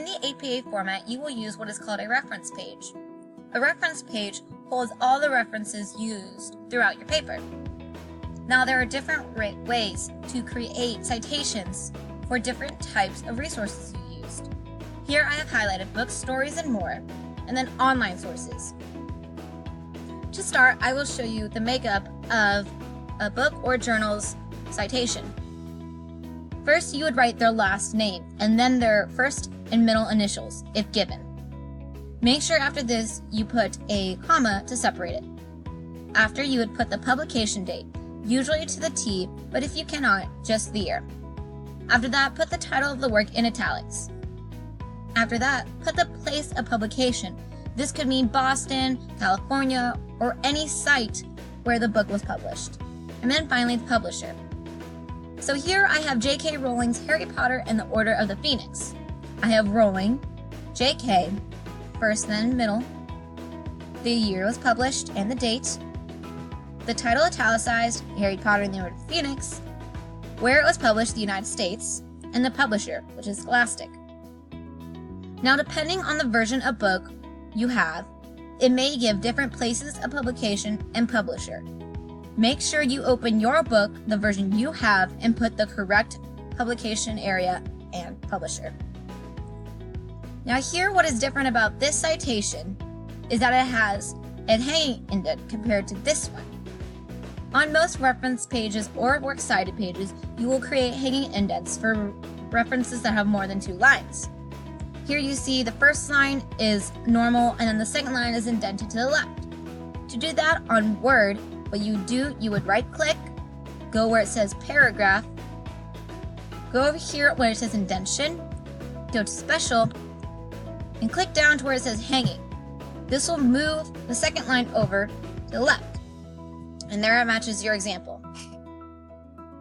In the APA format, you will use what is called a reference page. A reference page holds all the references used throughout your paper. Now, there are different ways to create citations for different types of resources you used. Here I have highlighted books, stories, and more, and then online sources. To start, I will show you the makeup of a book or journal's citation. First, you would write their last name, and then their first and middle initials, if given. Make sure after this you put a comma to separate it. After, you would put the publication date, usually to the T, but if you cannot, just the year. After that, put the title of the work in italics. After that, put the place of publication. This could mean Boston, California, or any site where the book was published. And then finally, the publisher. So here I have J.K. Rowling's Harry Potter and the Order of the Phoenix. I have Rowling, J.K., first then middle, the year it was published and the date, the title italicized, Harry Potter and the Order of the Phoenix, where it was published, the United States, and the publisher, which is Scholastic. Now, depending on the version of book you have, it may give different places of publication and publisher. Make sure you open your book, the version you have, and put the correct publication area and publisher. Now here, what is different about this citation is that it has a hanging indent compared to this one. On most reference pages or works cited pages, you will create hanging indents for references that have more than 2 lines. Here you see the first line is normal, and then the second line is indented to the left. To do that on Word, what you do, you would right-click, go where it says paragraph, go over here where it says indentation, go to special, and click down to where it says hanging. This will move the second line over to the left. And there it matches your example.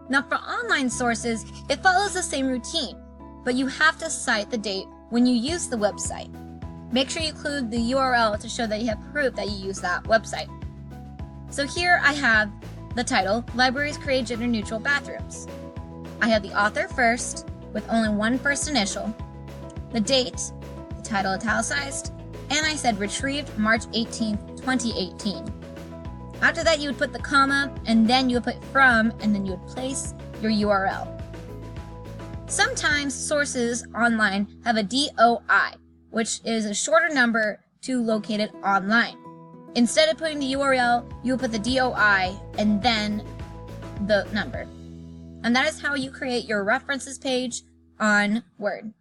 Now for online sources, it follows the same routine, but you have to cite the date when you use the website. Make sure you include the URL to show that you have proof that you use that website. So here I have the title, Libraries Create Gender Neutral Bathrooms. I have the author first, with only one first initial, the date, the title italicized, and I said retrieved March 18th, 2018. After that, you would put the comma, and then you would put from, and then you would place your URL. Sometimes sources online have a DOI, which is a shorter number to locate it online. Instead of putting the URL, you will put the DOI and then the number. And that is how you create your references page on Word.